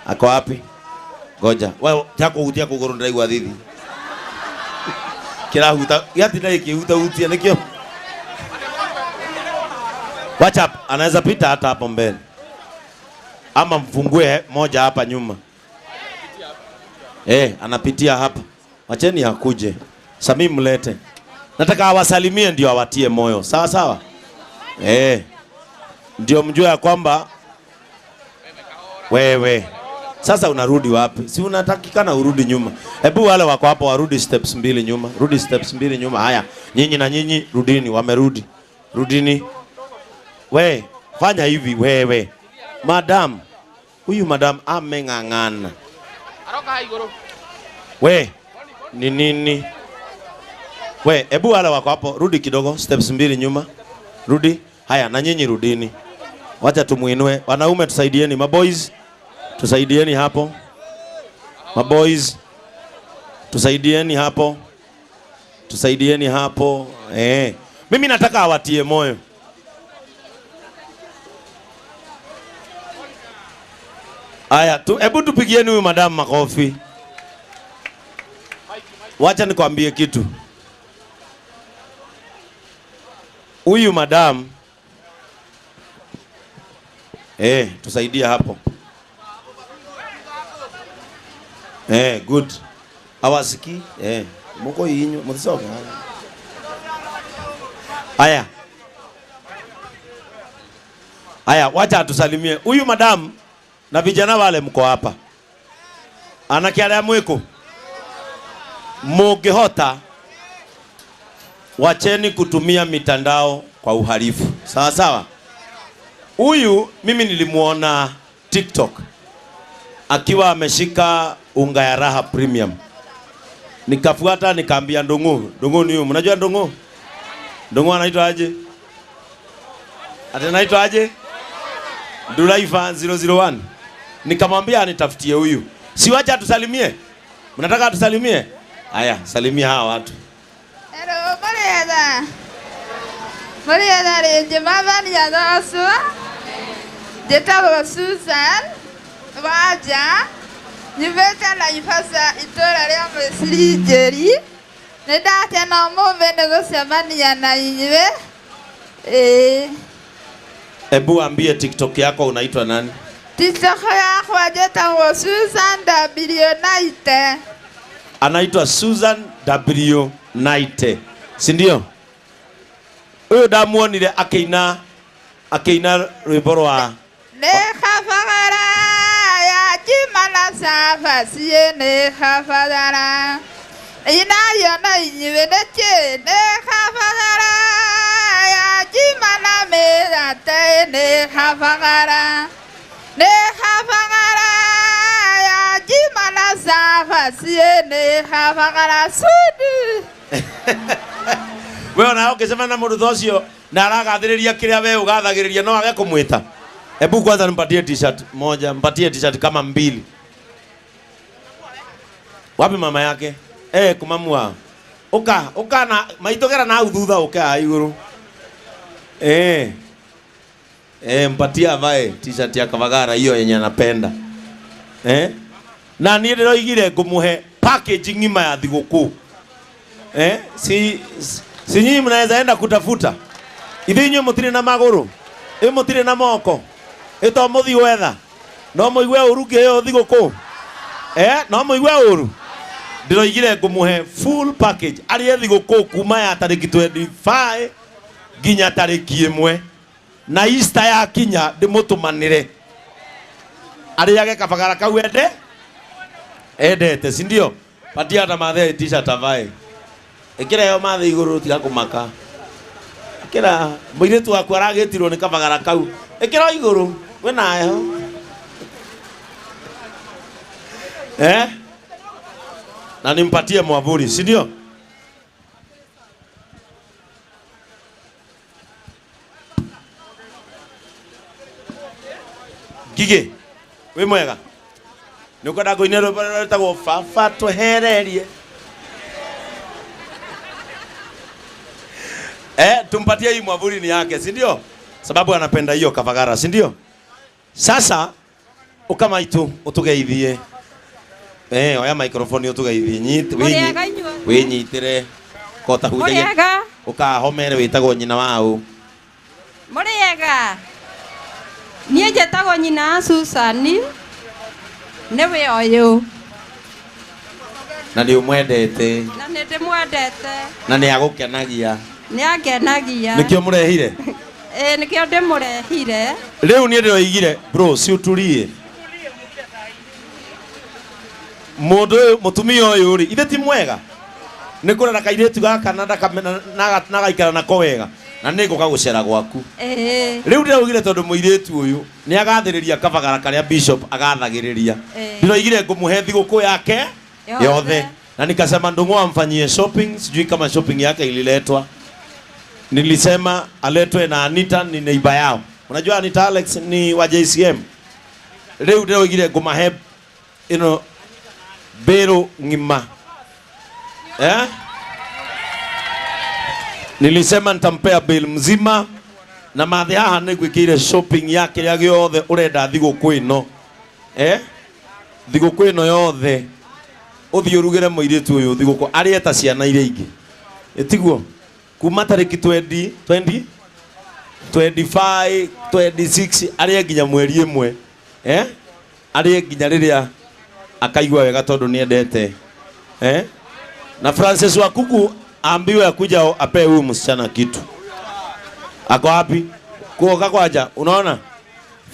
Ako wapi? Ngoja. Wewe chako utia kugoro ndai wa thithi. Kila huta yati na ikihuta utia nikio. Wacha anaweza pita hata hapo mbele. Ama mfungue moja hapa nyuma. Anapitia hapa. Wacheni akuje. Sami mlete. Nataka awasalimie ndio awatie moyo. Sawa sawa? Ndio mjue ya kwamba wewe sasa unarudi wapi? Si unatakikana urudi nyuma. Hebu wale wako hapo warudi steps 2 nyuma. Rudi steps 2 nyuma. Haya, nyinyi na nyinyi rudini, wamerudi. Rudini. We, fanya hivi wewe. Madam. Huyu madam ameng'ang'ana. We, ni nini? We, hebu wale wako hapo rudi kidogo steps 2 nyuma. Rudi. Haya, na nyinyi rudini. Wacha tumuinue. Wanaume tusaidieni, maboys. Tusaidieni hapo. Maboys. Tusaidieni hapo. Tusaidieni hapo. Mimi nataka awatie moyo. Aya, hebu tupigieni huyu madam makofi. Wacha nikwambie kitu. Huyu madam tusaidie hapo. Good. Awasiki? Moko yinyo, mtisoka. Aya, wacha atusalimie. Huyu madam na vijana wale mko hapa. Anakiala mwiko. Mugehota wacheni kutumia mitandao kwa uhalifu. Sawa sawa? Huyu mimi nilimuona TikTok akiwa ameshika unga ya Raha Premium. Nikafuata nikaambia Ndongo ni huyu. Mnajua Ndongo? Ndongo anaitwa aje? Anaitwa aje? Dulaifa 001. Nikamwambia anitafutie huyu. Si wacha atusalimie. Mnataka atusalimie? Haya, salimia hawa watu. Hello, Mariana. Mariana renje mama ni adaswa. Deta Susan. Waja. Niveta la ifasa itora leo mesiri jeri. Neda tena mombe negosema ni anaiwe. Ebu ambie TikTok yako unaitwa nani? TikTok yako ajeta Susan W Night. Anaitwa Susan W Night. Si ndio? Huyo damuonire akeina rwimbo rwa ne khafagara ya jimala safa sie ne khafagara ina yona yiweneche ne khafagara ya jimala merate ne khafagara ya jimala safa sie ne khafagara sudu. Wewe na ukisema na mundu thocio na aragathiriria kiria wewe ugathagiriria no age kumwita. Hebu kwanza nimpatie t-shirt moja, mpatie t-shirt kama 2. Wapi mama yake? Kumamua. Uka na maitogera na uthutha uka iguru. Mpatie avae t-shirt ya Kavagara hiyo yenye anapenda. Na niĩ ndĩroigire ngũmũhe package ng'ima ya thigũkũ. Si nyinyi mnaweza enda kutafuta. Hivi nyinyi mutire na maguru, mutire na moko. Ito muthi wetha. No muigwe uruge yo thigũkũ. No muigwe uru. Ndĩroigire ngũmũhe full package. Ari thigũkũ kuma ya tariki 25 nginya tariki 1. Na Easter ya kinya ndimutumanire. Ari yake Kavagara kau endete, si ndio? Patia hata mathe t-shirt avae. Ekira yo mathe iguru tiga kumaka. Ekira muiretu waku aragetirwo ni Kavagara kau. Ekira iguru we nayo. Na nimpatie mwavuli, si ndio? Gige, we mwega. Nukwenda kuinero tagwo fafa twehererie. Tumpatie hii mwavuli ni yake, si ndio? Sababu anapenda hiyo Kavagara, si ndio? Sasa Ukamaitu utugeithie. Oya microphone utugeithie nyit we nyitire kota hujaye. Ukahomere witagwo nyina wao. Muriega. Nie jetagwo nyina Susani. Newe oyo. Na ndio mwendete. Na nende mwendete. Na ni agukenagia. Ni akenagia. Nikio murehire. Nikio ndimurehire. Riu ni ndirigire bro si utulie. Mundu mutumia uyu ri ithe ti mwega. Ni kurera kairetu gaka na gaikara nako wega. Na nĩ ngũka gũcera gwaku. Rĩu ndĩraugire tondũ mũirĩtu ũyũ nĩ agathĩrĩria kabagara karĩa bishop agathagĩrĩria. Ndĩraugire ngũmũhe thigũkũ yake yothe. Na nikasema ndung'u amfanyie shopping, sijui kama shopping yake ililetwa. Nilisema aletwe na Anita ni neighbor yao. Unajua Anita Alex ni wa JCM. Rĩu ndĩraugire ngũmahe Bero ngima. Nilisema nitampea bill mzima na mathi haha nĩgwĩkĩire shopping yake ya giothe urenda thigũkũ ĩno. Thigũkũ ĩno yothe uthii urugire mũirĩtu ũyũ thigũkũ arĩa ta ciana iria ingĩ. Etiguo kuma tariki 20 25 26 arĩa nginya mweri ĩmwe. Arĩa nginya rĩrĩa akaigua wega tondũ niendete. Na Francis Wakuku ambiwe akuja ape huyu msichana kitu. Ako wapi? Kuoga kwaja. Unaona?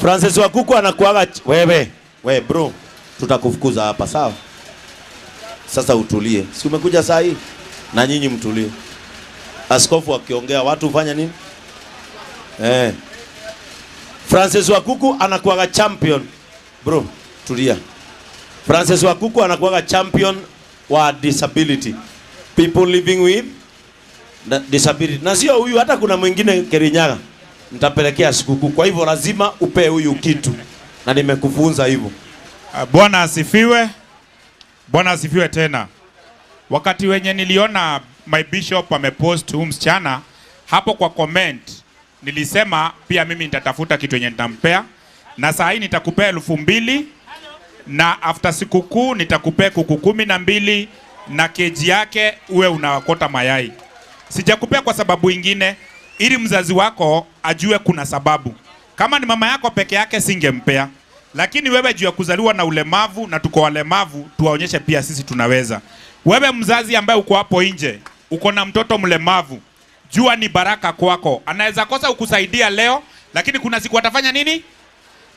Francis Wakuku anakuaga wewe bro, tutakufukuza hapa sawa? Sasa utulie. Si umekuja saa hii? Na nyinyi mtulie. Askofu akiongea watu ufanya nini? Francis Wakuku anakuaga champion. Bro, tulia. Francis Wakuku anakuaga champion wa disability. People living with disability. Na sio huyu, hata kuna mwingine Kirinyaga nitapelekea sikukuu. Kwa hivyo lazima upe huyu kitu. Na nimekufunza hivyo. Bwana asifiwe. Bwana asifiwe tena. Wakati wenye niliona my bishop amepost huyu msichana hapo kwa comment, nilisema pia mimi nitatafuta kitu yenye nitampea. Na saa hii nitakupea 2,000 na after sikukuu nitakupea kuku 12 na keji yake uwe unawakota mayai. Sijakupea kwa sababu ingine, ili mzazi wako ajue kuna sababu. Kama ni mama yako peke yake singempea. Lakini wewe juu ya kuzaliwa na ulemavu na tuko walemavu, tuwaonyeshe pia sisi tunaweza. Wewe mzazi ambaye uko hapo nje, uko na mtoto mlemavu, jua ni baraka kwako. Anaweza kosa ukusaidia leo, lakini kuna siku atafanya nini?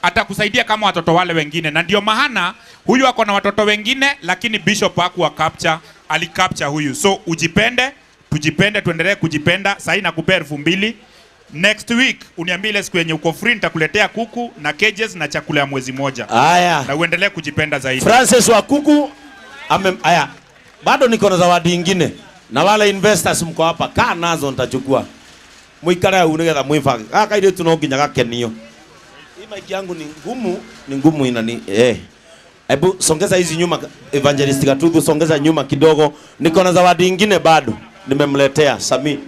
Atakusaidia kama watoto wale wengine. Na ndio maana huyu ako na watoto wengine, lakini bishop hakuwa capture, alicapture huyu. So ujipende, tujipende, tuendelee kujipenda. Sasa nakupea 2,000. Next week uniambie ile siku yenye uko free nitakuletea kuku na cages na chakula ya mwezi moja. Aya. Na uendelee kujipenda zaidi. Francis Wakuku aya. Bado niko na zawadi nyingine. Na wale investors mko hapa, kaa nazo nitachukua. Muikare unigetha mwifage. Kaka ile tunonginya gakenio. Mic yangu ni ngumu inani Hebu songeza hizi nyuma Evangelist Gatudu, songeza nyuma kidogo. Niko na zawadi nyingine bado nimemletea Sami.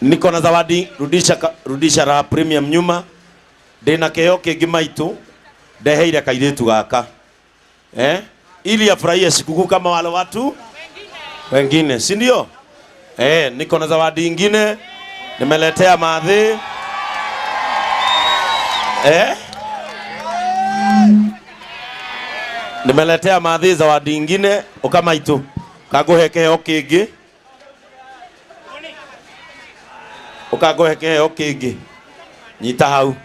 Niko na zawadi, rudisha ra premium nyuma. Dena keo kegi maitu deheire kairetu gaka. Ili afurahie sikukuu kama wale watu wengine, si ndio? Niko na zawadi nyingine nimeletea Maadhi. Nimeletea Maadhi zawadi nyingine ukamaitu kaguheke okingi ukaguheke okingi nyita hau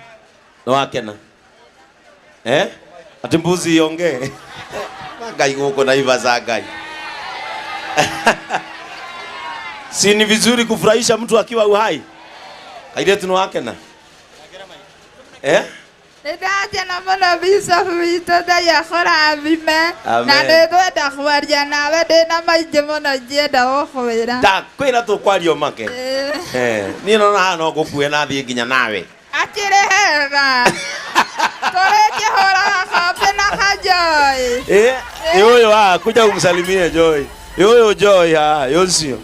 no wakena ati mbuzi yonge ngai guko na iva za ngai. Si ni vizuri kufurahisha mtu akiwa uhai? Kaide tuno wakena Nĩndaje na mũno bishop witũ Ngai akũrathime. Na nĩngwenda kwaria nawe ndĩna maingĩ mũno ingĩenda gũkwĩra. Ndakwĩra tũkwaria make. Niĩ no na no ngũkuue na thiĩ nginya nawe. Akĩrĩ hega. Tũrĩkĩhũraga kombĩ na Joy. Ũyũ kuja umsalimie Joy. Ũyũ Joy ũcio.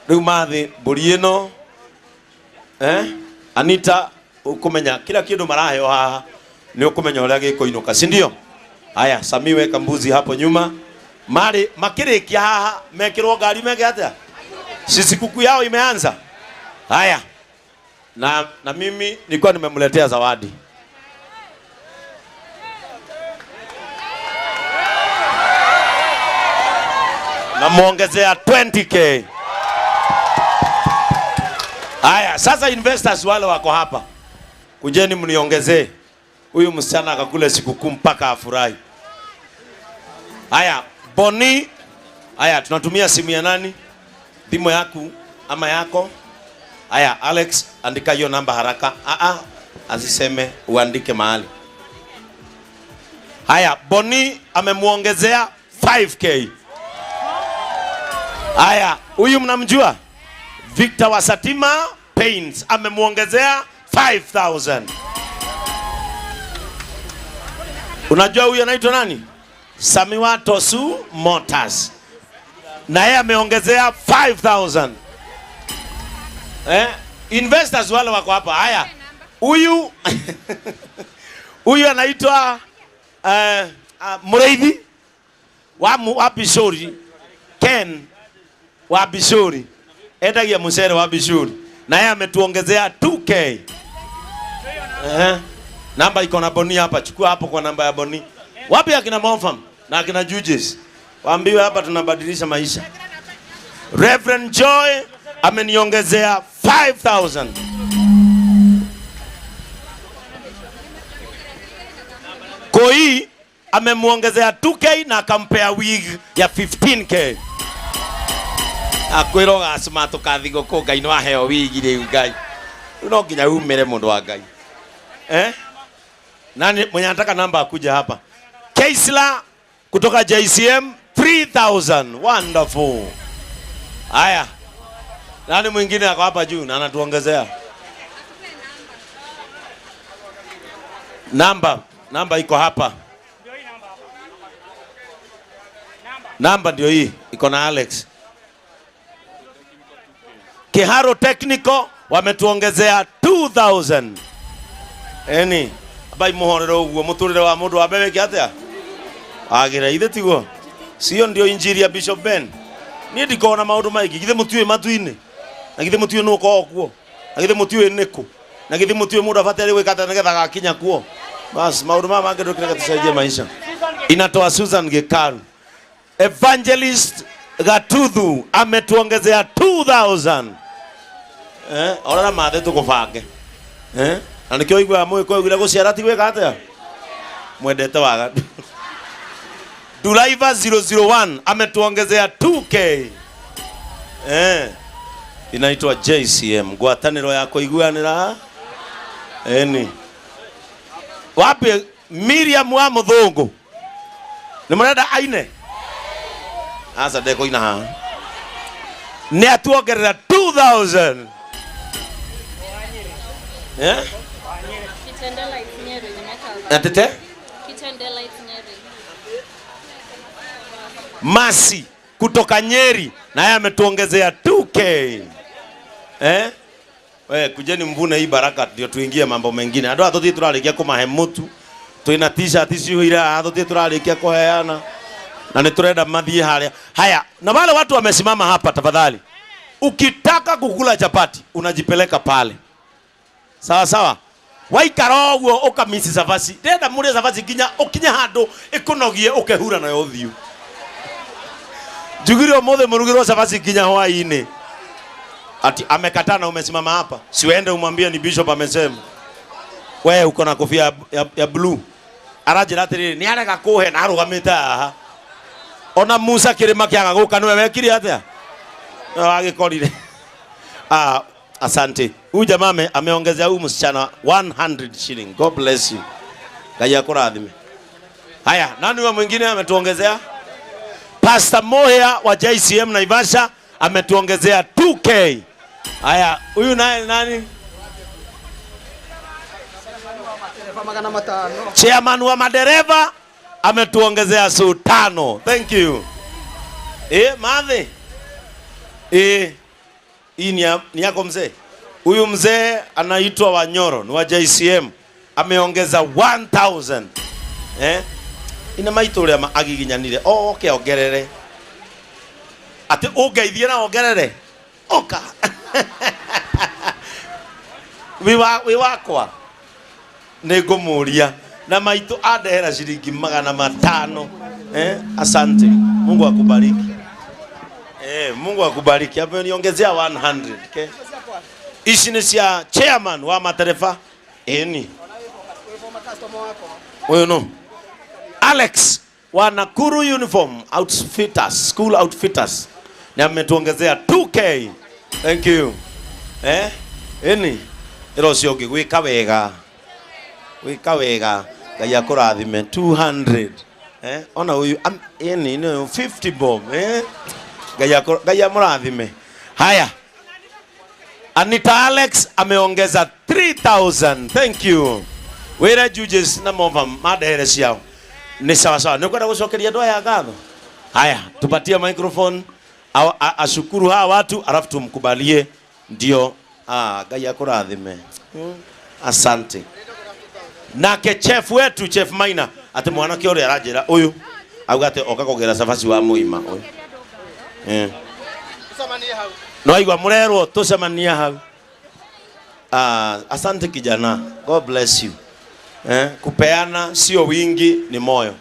Rĩu Mathi mbũri ĩno Anita ukumenya kila kindu maraheo haha ni ukumenya uria gikuinuka, si ndio? Haya, Sami weka mbuzi hapo nyuma. Mari makirikia haha mekirwo ngari meke atia? Sisi kuku yao imeanza. Haya. Na mimi nilikuwa nimemletea zawadi. Na muongezea 20k. Haya, sasa investors wale wako hapa, kujeni mniongezee. Huyu msichana akakule sikukuu mpaka afurahi. Haya, Boni. Haya, tunatumia simu ya nani? Simu yako ama yako? Haya, Alex, andika hiyo namba haraka. Asiseme, uandike mahali. Haya, Boni amemuongezea 5k. Haya, huyu mnamjua? Victor wa Satima Paints amemuongezea 5000. Unajua huyu anaitwa nani? Samiwa Tosu Motors. Na yeye ameongezea 5000. Investors wale wako hapa. Haya. Huyu huyu anaitwa Mureithi wa Bishori. Ken wa Bishori. Endagia musere wa Bishori. Na yeye ametuongezea 2k. Namba iko na Boni hapa. Chukua hapo kwa namba ya Boni. Wapi akina Monfam na akina Judges? Waambiwe hapa tunabadilisha maisha. Reverend Joy ameniongezea 5000. Koi amemuongezea 2k na akampea wig ya 15k. Akwiro asma to kathigo ko Ngai no aheo wig ri Ngai. No nginya umere mundu wa Ngai. Nani mwenye anataka namba akuja hapa? Keisla kutoka JCM 3000. Wonderful. Haya. Nani mwingine ako hapa juu na anatuongezea? Namba iko hapa. Namba ndio hii. Iko na Alex. Kiharo Technical wametuongezea 2000. Bai muhorero uguo muturire wa mundu wa bebe kiatia agira ithe tiguo sio ndio injiri ya Bishop Ben ni ndikona maundu maigi githe mutue matuini na githe mutue nuko okuo na githe mutue niku na githe mutue mundu abatari gwikata nigetha gakinya kuo bas maundu mama ngedokira gatusaidie maisha. Inatoa Susan Gikaru. Evangelist Gatuthu ametuongezea 2000. Ora mathe tukubange na nikio igwa mwe kwa gwira guciara ti gwika atia mwendete waga. Driver 001 ametuongezea 2k. Inaitwa JCM ngwataniro ya kuiguanira. Wapi Miriam wa Muthungu ni murenda aine asa ndeko ina ha ni atuongerera 2000. Kitendela Nyeri Atete? Kitendela Nyeri. Masi kutoka Nyeri na yeye ametuongezea 2k. Kujeni mvune hii baraka ndio tuingie mambo mengine. Ando atoti turarikia kumahe mutu. Tuina t-shirt ciuhira atoti turarikia kuheana. Na niturenda mathie haria. Haya, na wale watu wamesimama hapa tafadhali. Ukitaka kukula chapati unajipeleka pale. Sawa sawa. Waikara oguo ukamisi savasi. Ndenda muri savasi kinya handu ikunogie ukehura nayo thiu. Jugiro mothe murugiro savasi kinya hwaini. Ati amekataa na umesimama hapa. Siwende umwambie ni Bishop amesema. Wewe uko na kofia ya blue. Arajira atiri ni arega kuhe na arugamite aha. Ona Musa kirima kiaga guka niwe wekiri atia? Agikorire. Asante. Huyu jamaa ameongezea huyu msichana 100 shilling. God bless you. Kaya kuradhime. Haya, nani wa mwingine ametuongezea? Pastor Moya wa JCM Naivasha ametuongezea 2k. Haya, huyu naye nani? Chairman wa madereva ametuongezea 5. Thank you. Madhe. Hii ni yako mzee. Huyu mzee anaitwa Wanyoro, ni wa JCM, ameongeza 1000. Ina maito ria agiginyanire oke ongerere ati ungeithie na ongerere oka wi wakwa ni ngumuria na maito andehera shilingi 500. Asante, Mungu akubariki. Mungu akubariki. Hapo niongezea 100. Okay, ici ni cia chairman wa matereba ni oyo no Alex wa Nakuru Uniform Outfitters, School Outfitters, na ametuongezea 2K. Thank you. Ero cio ngigwika wega, wika wega, Ngai akurathime 200. Ona huyu ni 50 bob. Ngai amurathime. Haya, Anita Alex ameongeza 3000. Thank you. Wera judges na mova madehere ciao ni sawa sawa. Nikwenda gucokeria ndoa ya ngatho. Haya, tupatie microphone ashukuru hawa watu alafu tumkubalie ndio. Ngai akurathime. Asante. Nake chef wetu, Chef Maina, ati mwanake uri arajira uyu augate okakogera safasi wa muima uyu. Tusamania hau. No igwa murerwo tusamania hau. Asante kijana. God bless you. Kupeana sio wingi, ni moyo.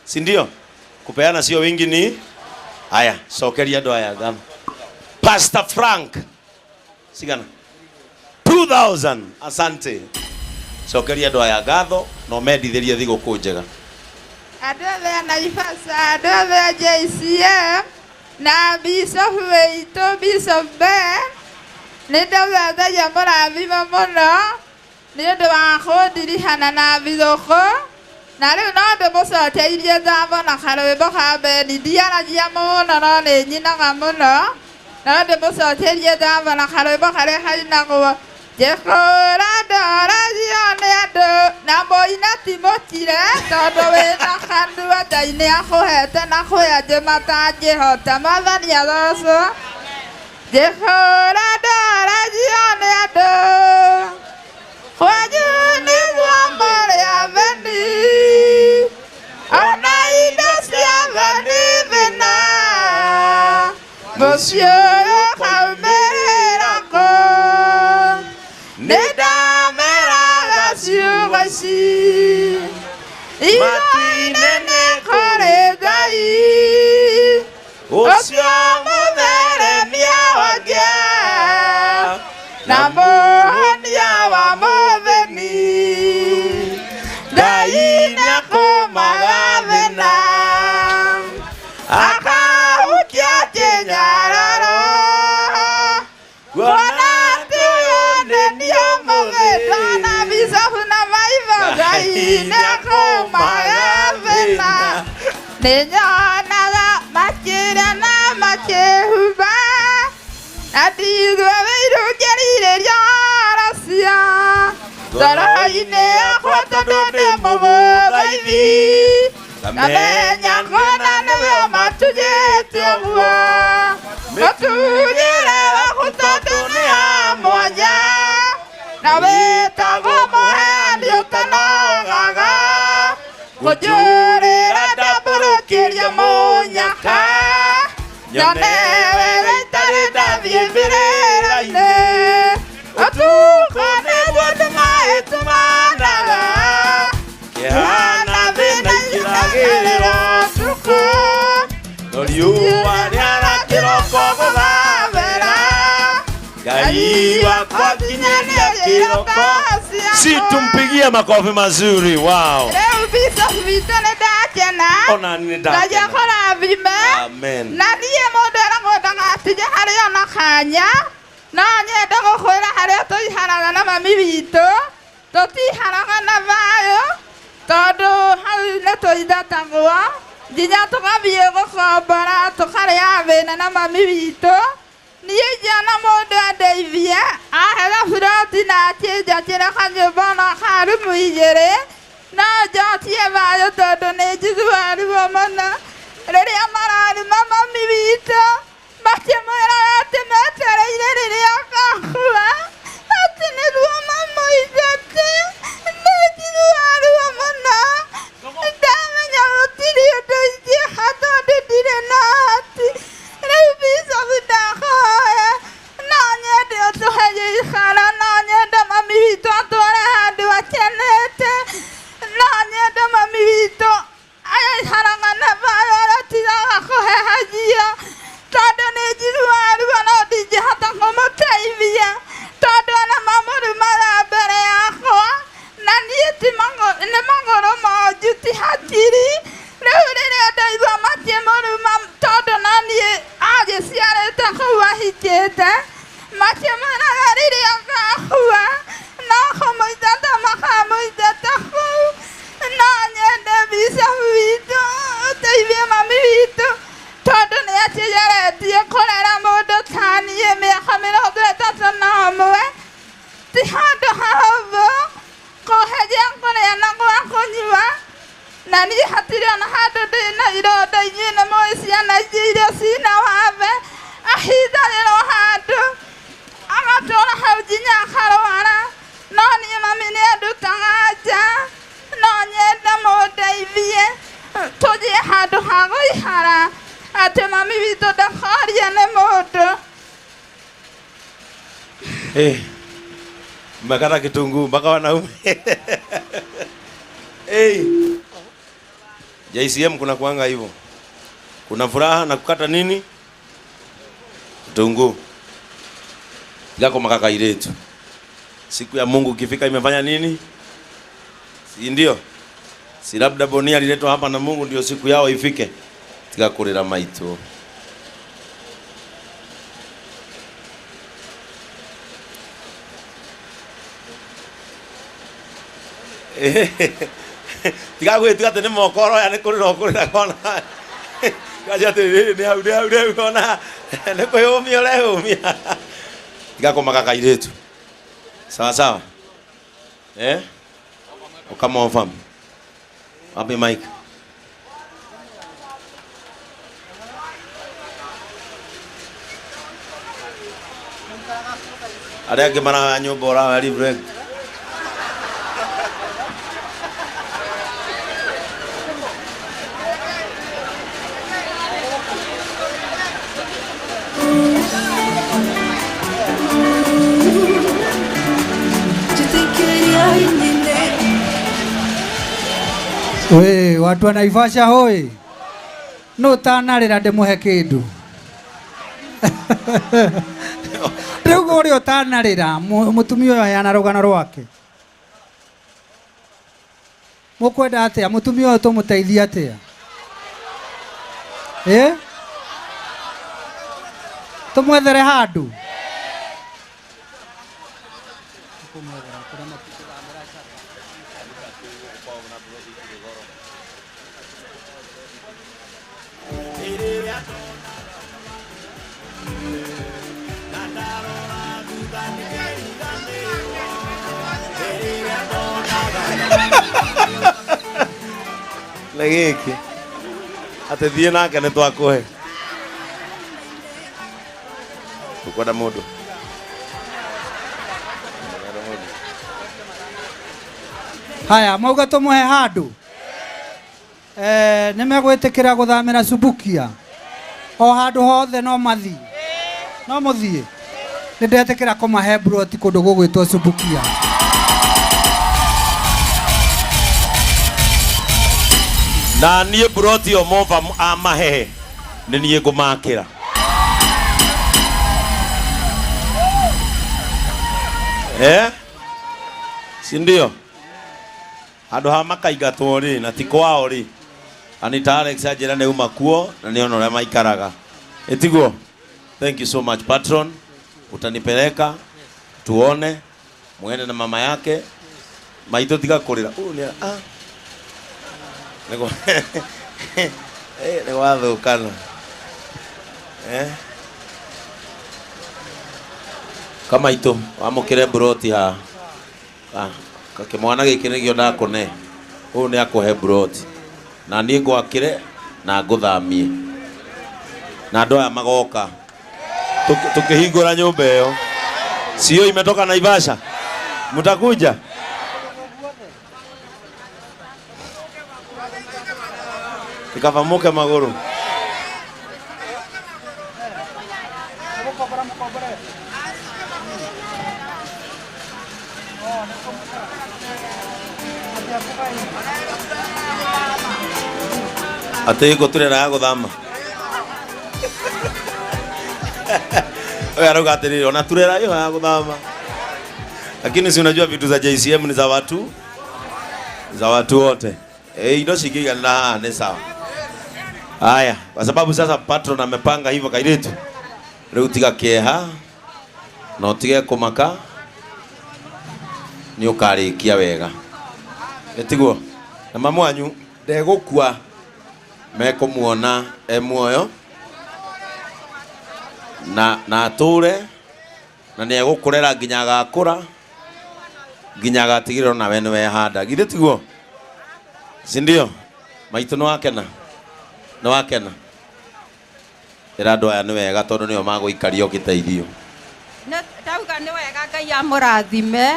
Si ndio? Kupeana sio wingi ni haya. Sokeria ndoa ya ngano. Pastor Frank sigana 2000. Asante. Sokeria ndoa ya ngatho no medithirie thiguku njega. Adove anaifasa adove JCM na Bishop weito Bishop Ben nĩndauga Ngai amũrathime mũno nĩ ũndũ wa kũndirikana na thigũkũ, na rĩu no ndĩmũcokeirie ngatho na karwĩmbo ka Beni. Ndiaragia mũno no nĩ nyinaga mũno, no ndĩmũcokeirie ngatho na karwĩmbo karĩa kainagwo njĩkũra ndoragio nĩ andũ na mũina ti mũkire tondũ wĩna kanua Ngai nĩakũhete na kwĩanjĩ matangĩhota. Mwathani agocwo. Njĩkũra ndoragio nĩ andũ kwanyu nĩguo mũrĩ athani, ona indo cia thani thĩna mũciĩ ũyũ kaumĩrĩra kũ. Nĩndameraga ciugo ici igoti-inĩ nĩ kũrĩ Ngai ũcio mũtheremia wake na mũhonia wa mũthĩni. Ngai nĩakũmaga thĩna akahukia kĩnyararo kuona atĩ ũyũ nĩ niĩ mũthĩni na Bishop na maitho. Ngai nĩakũmaga thĩna nĩnyonaga makĩrĩa na makĩhumba na ndigũe irũngĩrirĩria racia ngoro-inĩ yakwa tondũ ndĩ mũgũthaithi ngamenya kuona nĩwe matugĩte ũguo mũtugĩre waku tondũ nĩ ha mwanya na wĩtagwo mũheani ũtanogaga kũnjũrĩra ndambũrũkĩria mũnyaka nyone wega itarĩ ndathiĩ mbĩrĩra-inĩ ũtukũ nĩguo ndũmaĩ tũmanaga kĩhana thĩna ingĩragĩrĩra ũtukũ no riũa rĩara kĩroko gũthabera Ngai wakwa nginyagia kĩroko. Si tumpigie makofi mazuri. Wow. Leo Bishop witũ nĩndakena. Ona nĩndakena. Ngai akũrathime. Amen. Na niĩ mũndũ aragwendaga atije harĩa ona kanya no nyende gũkwĩra harĩa tũiharaga na mami witũ tũtiharaga na thayũ tondũ hau nĩ tũithatagwo nginya tũgathiĩ gũkombora tũkarĩa thĩna na mami witũ. Niĩ njana mũndũ andeithie ahega buroti na akĩnjakĩra kanyũmba na ka rumu 2 no njokie thayũ tondũ nĩ njiguaga ruo mũno rĩrĩa mararuma mami witũ makĩmwĩra atĩ metereire rĩrĩa akakua Makata kitunguu mpaka wanaume. JCM kuna kuanga hivyo. Kuna furaha na kukata nini? Kitunguu. Yako makaka iletu. Siku ya Mungu ikifika imefanya nini? Si ndio? Si labda Bonia aliletwa hapa na Mungu ndio siku yao ifike. Tigakurira maito. Tiga tene mokoro ya ne kurira kurira kona. Kaja te ne hau kona. Ne ko yomi ole yomi. Tiga ko makaka iletu. Sawa sawa. Kama wafamu. Wapi Mike? Ada gimana nyobora hari break. We, watu wa Naivasha hoi. No tanarira ndemuhe kindu. Riu gori utanarira mutumia uyu yana rugano rwake. Mukwenda atia mutumia uyu tumuteithia atia? Tumwethere handu. Legeki. Ate thie nake ne twakuhe. Ukwenda mundu. Haya, mauga tumuhe handu. Nimegwitikira guthamira Subukia. O handu hothe no mathi. No muthie. Nindetikira kumahe broti kundu gugwitwo Subukia. Na niye broti o mova amahe. Ni niye gumakira. Si ndio? Handu ha makaigatwo ri na ti kwao ri. Anita Alex ajira ne uma kuo na ni ono maikaraga. Etiguo. Thank you so much patron. Utanipeleka tuone muende na mama yake. Maito tiga kurira. Ni Nego. Nego athukana. Kama ito amukire broti ha. Kake mwana gikire gyo ndakone. Uyu ni akuhe broti. Na ni ngwakire na nguthamie. Na ndo ya magoka. Tukihingura nyumba iyo. Sio imetoka Naivasha. Mtakuja? Ikavamuke maguru. Ate gutire ya guthama. Wewe aroga atiri ona turera hiyo ya guthama. Lakini si unajua vitu za JCM ni za watu wote. Indo shikiga na ni sawa. Haya, kwa sababu sasa patron amepanga hivyo kairetu. Leo tiga keha na utige kumaka ni ukarikia wega. Etiguo na mamu anyu ndegukua meko muona muoyo na ature na ni egukurera nginya gakura nginya gatigirwo na we niwe handa githe tiguo si ndio maitu no wakena irando aya ni wega tondu nio maguikario giteithio na tauga ni wega Ngai amurathime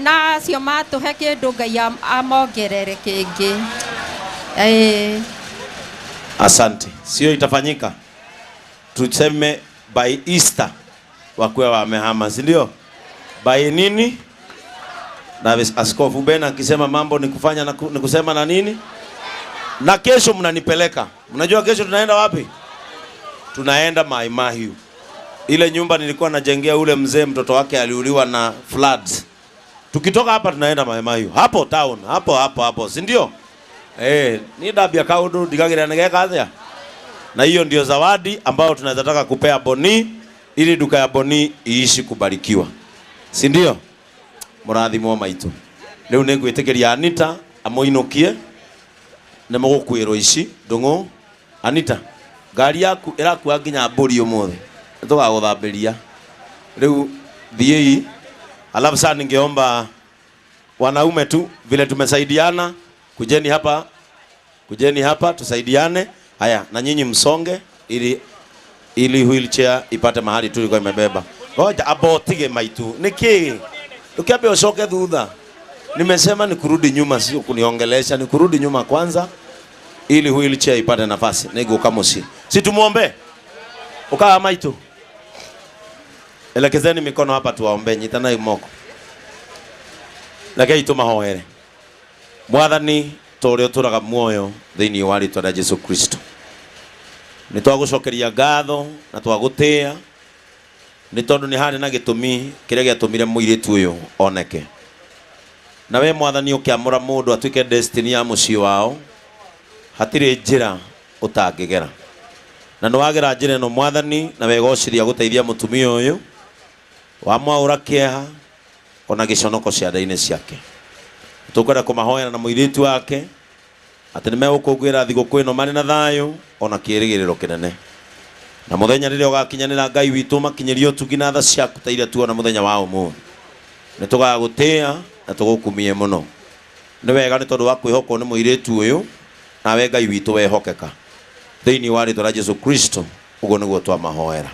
na cio matuhe kindu Ngai amongerere kingi asante sio itafanyika tuseme by Easter wakuwa wamehama si ndio by nini na Askofu Ben akisema mambo ni kufanya na ni kusema na nini na kesho mnanipeleka mnajua kesho tunaenda wapi tunaenda Mai Mahiu ile nyumba nilikuwa najengea ule mzee mtoto wake aliuliwa na floods tukitoka hapa tunaenda Mai Mahiu hapo town hapo si ndio ni dabia kaudu digagire negeka athia na hiyo ndio zawadi ambao tunaweza taka kupea Boni ili duka ya Boni iishi kubarikiwa si ndio murathimo maitu leo ningwitikiria Anita amoinokie ne mugukwiro ici ndungu Anita gari yaku irakuwa nginya mburi umuthi tugaguthambiria leo thiei alafu sana ningeomba wanaume tu vile tumesaidiana kujeni hapa tusaidiane haya na nyinyi msonge ili wheelchair ipate mahali tulikuwa imebeba ngoja abotige maitu niki ukiabe ushoke thutha nimesema ni kurudi nyuma sio kuniongelesha ni kurudi nyuma kwanza ili wheelchair ipate nafasi niguka musi si tumuombe ukaa maitu elekezeni mikono hapa tuwaombe nyitana imoko lakini tumahoere mwathani tore turaga muoyo thiini wa ritwa rĩa Jesu Kristo ni twagucokeria ngatho na twagutia ni tondu ni hari na gitumi kiria giatumire muiritu uyu oneke na we mwathani ukiamura mundu atuike destiny ya mucii wao hatire njira utangigera na no wagera njira no mwathani na wegociria guteithia mutumia uyu wa mwaura kieha ona giconoko cia ndaine ciake tukwenda kumahoera na muiritu wake ati ni megukungwira thiguku ino mari na thayu ona kirigiriro kinene na muthenya riria ugakinyanira Ngai witu makinyirio utugi na tha ciaku ta iria tuona muthenya wa umu ni tugagutia na tugukumie muno ni wega ni tondu wa kwihokwo ni muiritu uyu na we Ngai witu wehokeka thiini wa ritwa rĩa Jesu Kristo ugo niguo twamahoera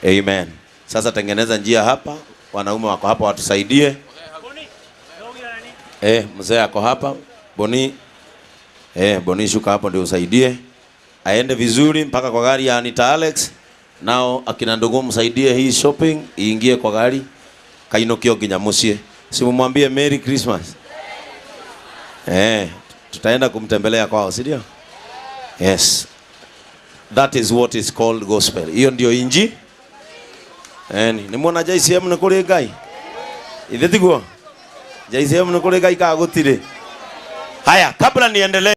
amen sasa tengeneza njia hapa wanaume wako hapa watusaidie mzee ako hapa Boni Boni shuka hapo ndio usaidie aende vizuri mpaka kwa gari ya Anita Alex nao akina ndugu msaidie hii shopping iingie kwa gari kainokio nginya mucie simumwambie Merry Christmas tutaenda kumtembelea kwao si ndio yes that is what is called gospel hiyo ndio inji ni muona JCM ni kuri Ngai ithitiguo JCM ni kuri Ngai ka gutire haya kabla niendelee